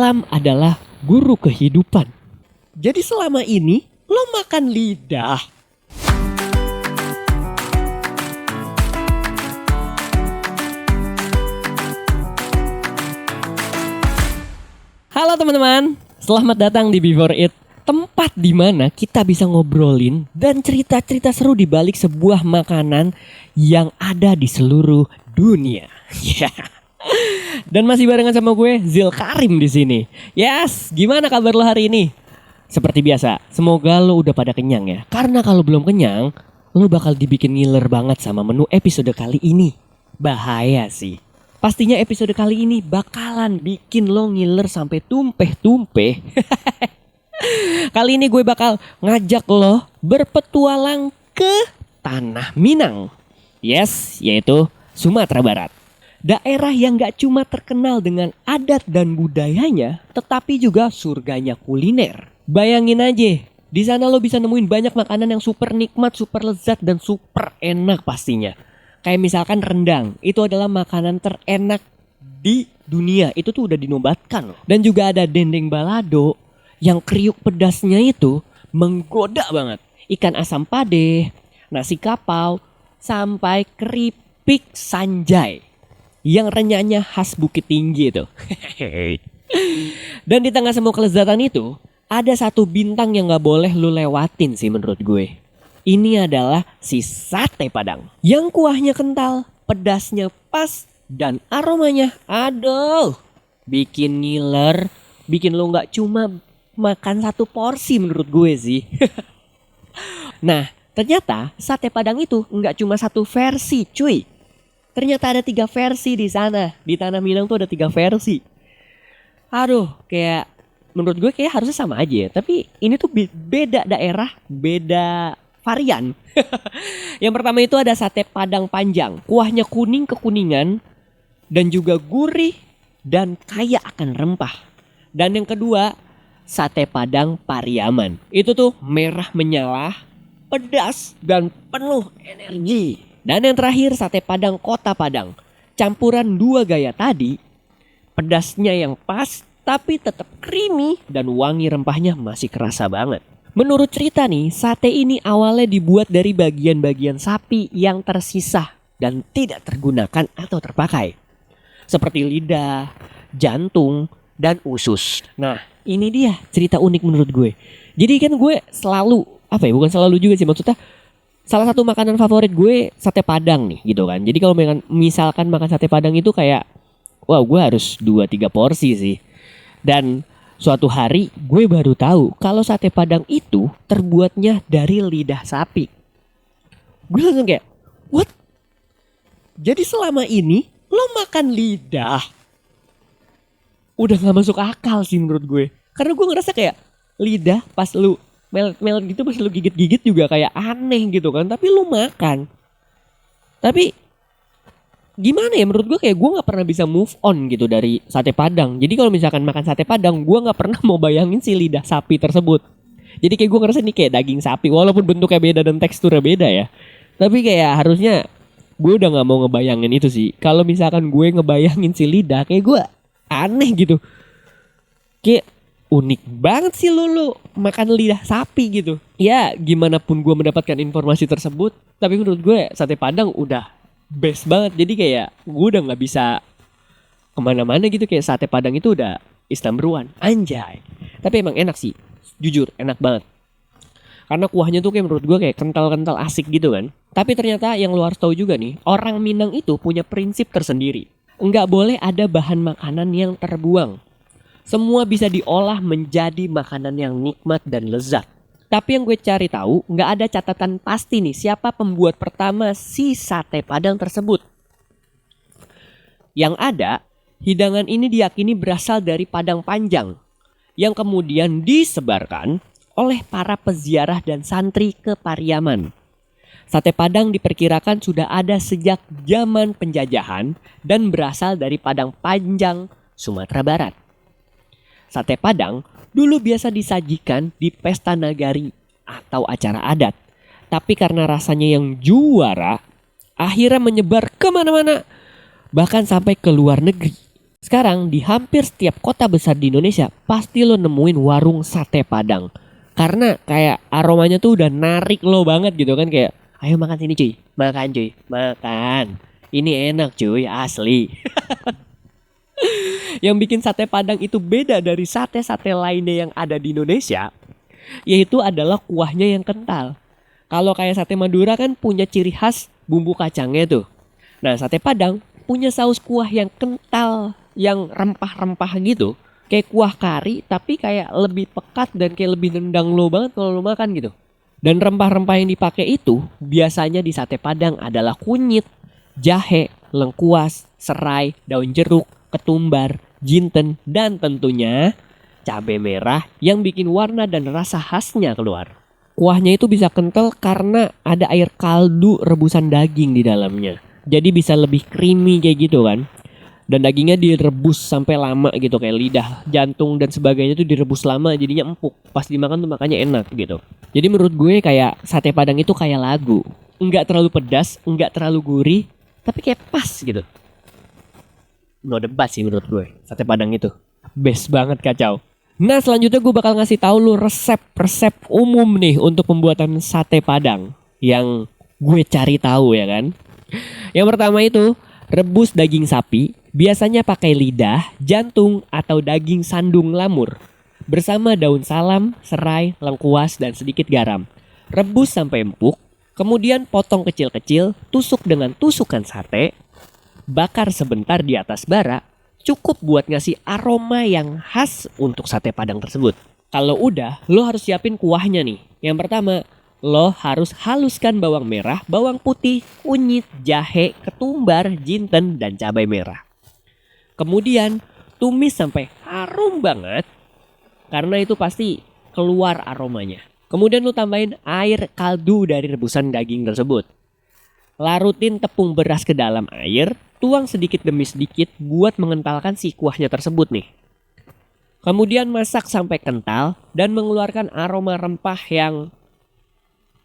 Alam adalah guru kehidupan. Jadi selama ini lo makan lidah. Halo teman-teman, selamat datang di Before It, tempat di mana kita bisa ngobrolin dan cerita-cerita seru di balik sebuah makanan yang ada di seluruh dunia. Dan masih barengan sama gue, Zil Karim di sini. Yes, gimana kabar lo hari ini? Seperti biasa, semoga lo udah pada kenyang ya. Karena kalau belum kenyang, lo bakal dibikin ngiler banget sama menu episode kali ini. Bahaya sih. Pastinya episode kali ini bakalan bikin lo ngiler sampai tumpeh-tumpeh. Kali ini gue bakal ngajak lo berpetualang ke Tanah Minang. Yes, yaitu Sumatera Barat. Daerah yang gak cuma terkenal dengan adat dan budayanya, tetapi juga surganya kuliner. Bayangin aja, di sana lo bisa nemuin banyak makanan yang super nikmat, super lezat, dan super enak pastinya. Kayak misalkan rendang, itu adalah makanan terenak di dunia. Itu tuh udah dinobatkan loh. Dan juga ada dendeng balado yang kriuk pedasnya itu menggoda banget. Ikan asam pade, nasi kapau, sampai keripik sanjay yang renyahnya khas Bukit Tinggi itu. Dan di tengah semua kelezatan itu, ada satu bintang yang gak boleh lu lewatin sih menurut gue. Ini adalah si sate Padang. Yang kuahnya kental, pedasnya pas, dan aromanya aduh, bikin ngiler, bikin lu gak cuma makan satu porsi menurut gue sih. Nah, ternyata sate Padang itu gak cuma satu versi cuy. Ternyata ada 3 versi di sana. Di Tanah Minang tuh ada 3 versi. Aduh, kayak menurut gue kayak harusnya sama aja. Tapi ini tuh beda daerah, beda varian. Yang pertama itu ada sate Padang panjang. Kuahnya kuning kekuningan dan juga gurih dan kaya akan rempah. Dan yang kedua, sate Padang Pariaman. Itu tuh merah menyala, pedas dan penuh energi. Dan yang terakhir sate Padang Kota Padang. Campuran 2 gaya tadi. Pedasnya yang pas tapi tetap creamy dan wangi rempahnya masih kerasa banget. Menurut cerita nih, sate ini awalnya dibuat dari bagian-bagian sapi yang tersisa dan tidak tergunakan atau terpakai. Seperti lidah, jantung, dan usus. Nah, ini dia cerita unik menurut gue. Jadi kan gue selalu, bukan selalu juga sih, maksudnya salah satu makanan favorit gue sate Padang nih gitu kan. Jadi kalau misalkan makan sate Padang itu kayak, wah gue harus 2-3 porsi sih. Dan suatu hari gue baru tahu kalau sate Padang itu terbuatnya dari lidah sapi. Gue langsung kayak, what? Jadi selama ini lo makan lidah? Udah gak masuk akal sih menurut gue. Karena gue ngerasa kayak lidah pas lu mel gitu, pas lu gigit-gigit juga kayak aneh gitu kan. Tapi lu makan. Tapi gimana ya, menurut gue kayak gue gak pernah bisa move on gitu dari sate Padang. Jadi kalau misalkan makan sate Padang, gue gak pernah mau bayangin si lidah sapi tersebut. Jadi kayak gue ngerasa nih kayak daging sapi, walaupun bentuknya beda dan teksturnya beda ya. Tapi kayak harusnya gue udah gak mau ngebayangin itu sih. Kalau misalkan gue ngebayangin si lidah, kayak gue aneh gitu. Kayak unik banget sih lu makan lidah sapi gitu. Ya gimana pun gue mendapatkan informasi tersebut, tapi menurut gue sate Padang udah best banget. Jadi kayak gue udah gak bisa kemana-mana gitu. Kayak sate Padang itu udah is number one. Anjay. Tapi emang enak sih, jujur enak banget. Karena kuahnya tuh kayak menurut gue kayak kental-kental asik gitu kan. Tapi ternyata yang lu harus tahu juga nih, orang Minang itu punya prinsip tersendiri. Nggak boleh ada bahan makanan yang terbuang. Semua bisa diolah menjadi makanan yang nikmat dan lezat. Tapi yang gue cari tahu, nggak ada catatan pasti nih siapa pembuat pertama si sate Padang tersebut. Yang ada, hidangan ini diyakini berasal dari Padang Panjang, yang kemudian disebarkan oleh para peziarah dan santri ke Pariaman. Sate Padang diperkirakan sudah ada sejak zaman penjajahan dan berasal dari Padang Panjang, Sumatera Barat. Sate Padang dulu biasa disajikan di pesta nagari atau acara adat. Tapi karena rasanya yang juara, akhirnya menyebar kemana-mana, bahkan sampai ke luar negeri. Sekarang di hampir setiap kota besar di Indonesia pasti lo nemuin warung sate Padang. Karena kayak aromanya tuh udah narik lo banget gitu kan, kayak ayo makan sini cuy, makan. Ini enak cuy, asli. Yang bikin sate Padang itu beda dari sate-sate lainnya yang ada di Indonesia, yaitu adalah kuahnya yang kental. Kalau kayak sate Madura kan punya ciri khas bumbu kacangnya tuh. Nah, sate Padang punya saus kuah yang kental, yang rempah-rempah gitu. Kayak kuah kari tapi kayak lebih pekat dan kayak lebih nendang lo banget kalau lo makan gitu. Dan rempah-rempah yang dipakai itu biasanya di sate Padang adalah kunyit, jahe, lengkuas, serai, daun jeruk, ketumbar, jinten, dan tentunya cabai merah yang bikin warna dan rasa khasnya keluar. Kuahnya itu bisa kental karena ada air kaldu rebusan daging di dalamnya. Jadi bisa lebih creamy kayak gitu kan. Dan dagingnya direbus sampai lama gitu, kayak lidah, jantung dan sebagainya tuh direbus lama jadinya empuk. Pas dimakan tuh makanya enak gitu. Jadi menurut gue kayak sate Padang itu kayak lagu. Enggak terlalu pedas, enggak terlalu gurih, tapi kayak pas gitu. No debat sih menurut gue. Sate Padang itu best banget, kacau. Nah, selanjutnya gue bakal ngasih tahu lu resep-resep umum nih untuk pembuatan sate Padang yang gue cari tahu ya kan. Yang pertama itu rebus daging sapi, biasanya pakai lidah, jantung, atau daging sandung lamur. Bersama daun salam, serai, lengkuas, dan sedikit garam. Rebus sampai empuk, kemudian potong kecil-kecil, tusuk dengan tusukan sate. Bakar sebentar di atas bara, cukup buat ngasih aroma yang khas untuk sate Padang tersebut. Kalau udah, lo harus siapin kuahnya nih. Yang pertama, lo harus haluskan bawang merah, bawang putih, kunyit, jahe, ketumbar, jinten, dan cabai merah. Kemudian tumis sampai harum banget, karena itu pasti keluar aromanya. Kemudian lo tambahin air kaldu dari rebusan daging tersebut. Larutin tepung beras ke dalam air, tuang sedikit demi sedikit buat mengentalkan si kuahnya tersebut nih. Kemudian masak sampai kental dan mengeluarkan aroma rempah yang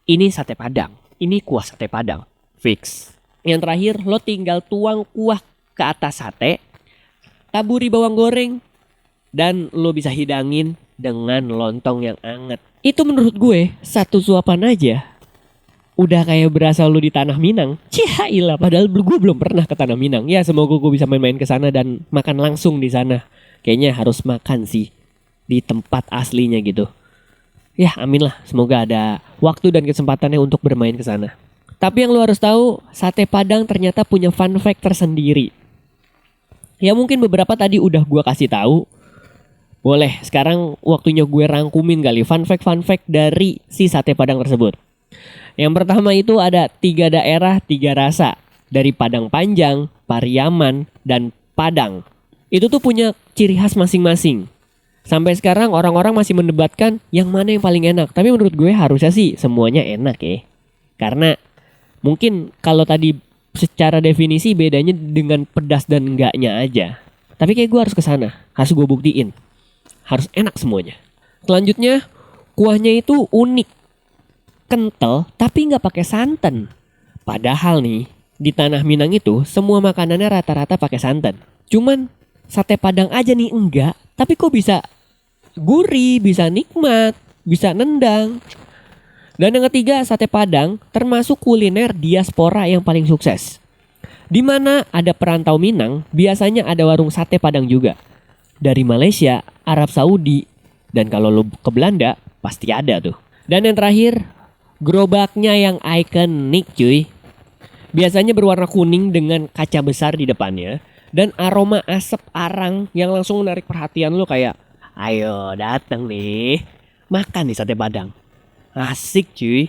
ini sate Padang, ini kuah sate Padang, fix. Yang terakhir lo tinggal tuang kuah ke atas sate, taburi bawang goreng, dan lo bisa hidangin dengan lontong yang anget. Itu menurut gue satu suapan aja udah kayak berasa lu di Tanah Minang. Cihailah, padahal gue belum pernah ke Tanah Minang. Ya semoga gue bisa main-main ke sana dan makan langsung di sana. Kayaknya harus makan sih di tempat aslinya gitu. Ya amin lah, semoga ada waktu dan kesempatannya untuk bermain ke sana. Tapi yang lu harus tahu, sate Padang ternyata punya fun fact tersendiri. Ya mungkin beberapa tadi udah gue kasih tahu. Boleh, sekarang waktunya gue rangkumin kali fun fact dari si sate Padang tersebut. Yang pertama itu ada 3 daerah 3 rasa. Dari Padang Panjang, Pariaman, dan Padang. Itu tuh punya ciri khas masing-masing. Sampai sekarang orang-orang masih mendebatkan yang mana yang paling enak. Tapi menurut gue harusnya sih semuanya enak ya. Karena mungkin kalau tadi secara definisi bedanya dengan pedas dan enggaknya aja. Tapi kayak gue harus kesana, harus gue buktiin. Harus enak semuanya. Selanjutnya kuahnya itu unik. Kental tapi nggak pakai santan. Padahal nih di Tanah Minang itu semua makanannya rata-rata pakai santan. Cuman sate Padang aja nih enggak. Tapi kok bisa gurih, bisa nikmat, bisa nendang. Dan yang ketiga, sate Padang termasuk kuliner diaspora yang paling sukses. Di mana ada perantau Minang, biasanya ada warung sate Padang juga. Dari Malaysia, Arab Saudi, dan kalau lo ke Belanda pasti ada tuh. Dan yang terakhir, gerobaknya yang ikonik cuy. Biasanya berwarna kuning dengan kaca besar di depannya. Dan aroma asap arang yang langsung menarik perhatian lo kayak, ayo datang nih, makan nih sate Padang. Asik cuy.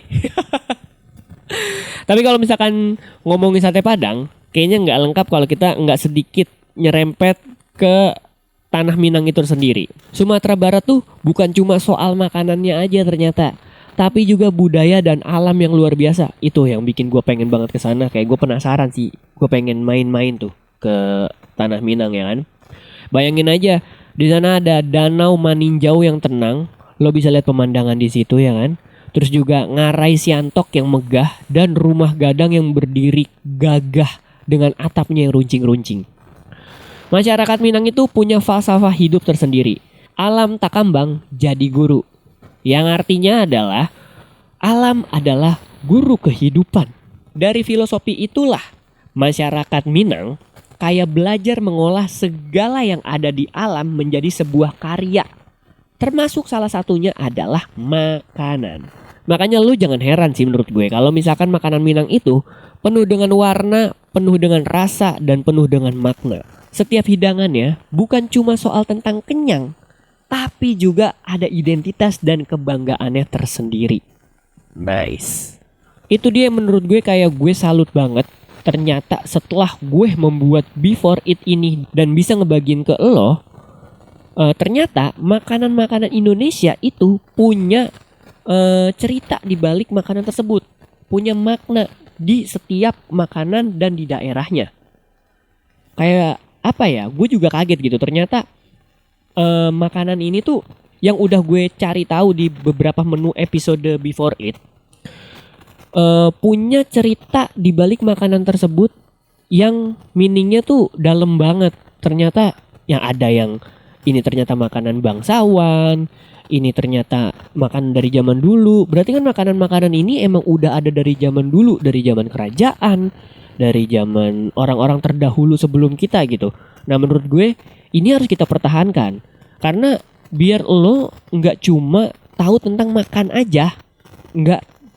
Tapi kalau misalkan ngomongin sate Padang, kayaknya nggak lengkap kalau kita nggak sedikit nyerempet ke Tanah Minang itu sendiri. Sumatera Barat tuh bukan cuma soal makanannya aja ternyata, tapi juga budaya dan alam yang luar biasa. Itu yang bikin gue pengen banget ke sana. Kayak gue penasaran sih. Gue pengen main-main tuh ke Tanah Minang ya kan. Bayangin aja, di sana ada Danau Maninjau yang tenang. Lo bisa lihat pemandangan di situ ya kan. Terus juga Ngarai Siantok yang megah dan rumah gadang yang berdiri gagah dengan atapnya yang runcing-runcing. Masyarakat Minang itu punya falsafah hidup tersendiri. Alam tak kambang jadi guru. Yang artinya adalah alam adalah guru kehidupan. Dari filosofi itulah masyarakat Minang kayak belajar mengolah segala yang ada di alam menjadi sebuah karya. Termasuk salah satunya adalah makanan. Makanya lu jangan heran sih menurut gue kalau misalkan makanan Minang itu penuh dengan warna, penuh dengan rasa, dan penuh dengan makna. Setiap hidangannya bukan cuma soal tentang kenyang, tapi juga ada identitas dan kebanggaannya tersendiri. Nice. Itu dia menurut gue kayak gue salut banget. Ternyata setelah gue membuat Before It ini dan bisa ngebagiin ke lo, ternyata makanan-makanan Indonesia itu punya cerita di balik makanan tersebut, punya makna di setiap makanan dan di daerahnya. Kayak apa ya? Gue juga kaget gitu. Ternyata makanan ini tuh yang udah gue cari tahu di beberapa menu episode Before It, punya cerita di balik makanan tersebut yang meaningnya tuh dalam banget. Ternyata yang ada yang ini ternyata makanan bangsawan, ini ternyata makanan dari zaman dulu. Berarti kan makanan-makanan ini emang udah ada dari zaman dulu, dari zaman kerajaan, dari zaman orang-orang terdahulu sebelum kita gitu. Nah menurut gue ini harus kita pertahankan. Karena biar lo nggak cuma tahu tentang makan aja,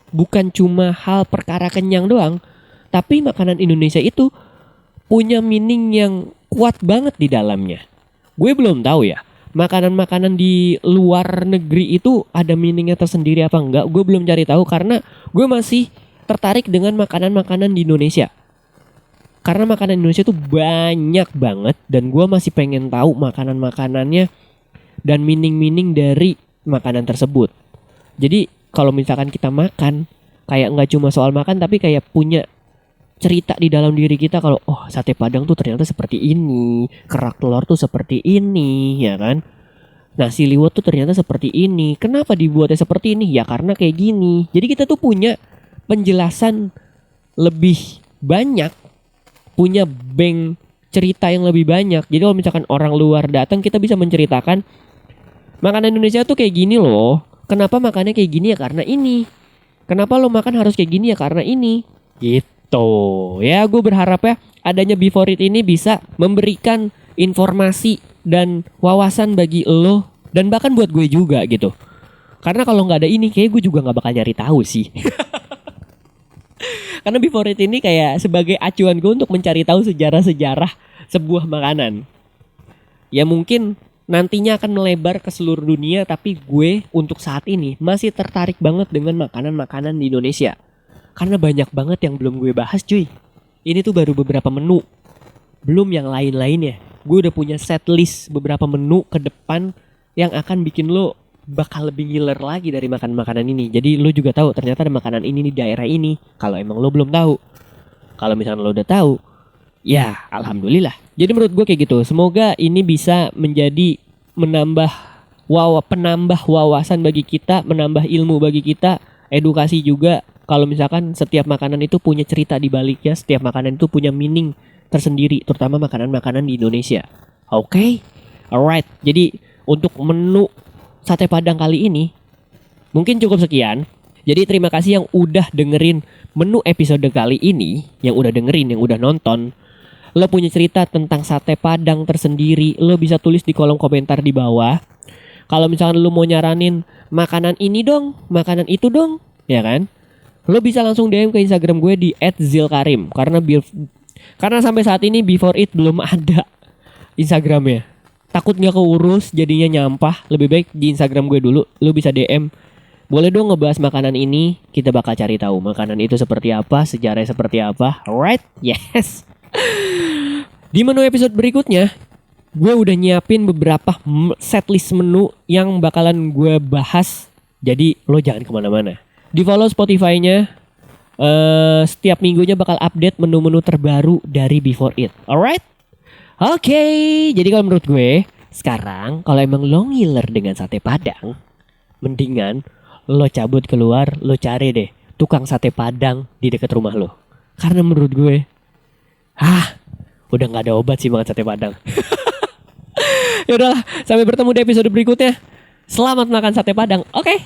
bukan cuma hal perkara kenyang doang, tapi makanan Indonesia itu punya meaning yang kuat banget di dalamnya. Gue belum tahu ya, makanan-makanan di luar negeri itu ada meaningnya tersendiri apa enggak. Gue belum cari tahu karena gue masih tertarik dengan makanan-makanan di Indonesia. Karena makanan Indonesia itu banyak banget dan gue masih pengen tahu makanan-makanannya dan meaning-meaning dari makanan tersebut. Jadi kalau misalkan kita makan, kayak nggak cuma soal makan tapi kayak punya cerita di dalam diri kita kalau oh sate Padang tuh ternyata seperti ini, kerak telur tuh seperti ini, ya kan? Nasi liwet tuh ternyata seperti ini. Kenapa dibuatnya seperti ini? Ya karena kayak gini. Jadi kita tuh punya penjelasan lebih banyak, punya bank cerita yang lebih banyak. Jadi kalau misalkan orang luar datang, kita bisa menceritakan makanan Indonesia tuh kayak gini loh. Kenapa makannya kayak gini ya karena ini. Kenapa lo makan harus kayak gini ya karena ini. Gitu. Ya gue berharap ya adanya Before It ini bisa memberikan informasi dan wawasan bagi lo dan bahkan buat gue juga gitu. Karena kalau nggak ada ini kayak gue juga nggak bakal nyari tahu sih. Karena Before It ini kayak sebagai acuan gue untuk mencari tahu sejarah-sejarah sebuah makanan. Ya mungkin nantinya akan melebar ke seluruh dunia, tapi gue untuk saat ini masih tertarik banget dengan makanan-makanan di Indonesia. Karena banyak banget yang belum gue bahas cuy. Ini tuh baru beberapa menu, belum yang lain-lainnya. Gue udah punya set list beberapa menu ke depan yang akan bikin lo bakal lebih ngiler lagi dari makanan-makanan ini. Jadi lo juga tahu ternyata ada makanan ini di daerah ini. Kalau emang lo belum tahu. Kalau misalnya lo udah tahu, ya alhamdulillah. Jadi menurut gue kayak gitu. Semoga ini bisa menjadi penambah wawasan bagi kita, menambah ilmu bagi kita, edukasi juga. Kalau misalkan setiap makanan itu punya cerita di baliknya, setiap makanan itu punya meaning tersendiri, terutama makanan-makanan di Indonesia. Oke? Alright. Jadi untuk menu sate Padang kali ini mungkin cukup sekian. Jadi terima kasih yang udah dengerin menu episode kali ini, yang udah dengerin, yang udah nonton. Lo punya cerita tentang sate Padang tersendiri, lo bisa tulis di kolom komentar di bawah. Kalau misalkan lo mau nyaranin makanan ini dong, makanan itu dong, ya kan? Lo bisa langsung DM ke Instagram gue di @zilkarim. Karena sampai saat ini Before It belum ada Instagramnya. Takut gak keurus jadinya nyampah. Lebih baik di Instagram gue dulu. Lo bisa DM. Boleh dong ngebahas makanan ini. Kita bakal cari tahu makanan itu seperti apa, sejarahnya seperti apa. Alright? Yes. Di menu episode berikutnya, gue udah nyiapin beberapa setlist menu yang bakalan gue bahas. Jadi lo jangan kemana-mana. Di follow Spotify-nya. Setiap minggunya bakal update menu-menu terbaru dari Before It. Alright? Oke. Jadi kalau menurut gue, sekarang kalau emang lo ngiler dengan sate Padang, mendingan lo cabut keluar, lo cari deh tukang sate Padang di dekat rumah lo. Karena menurut gue, Udah nggak ada obat sih banget sate Padang. Ya udahlah, sampai bertemu di episode berikutnya. Selamat makan sate Padang. Oke.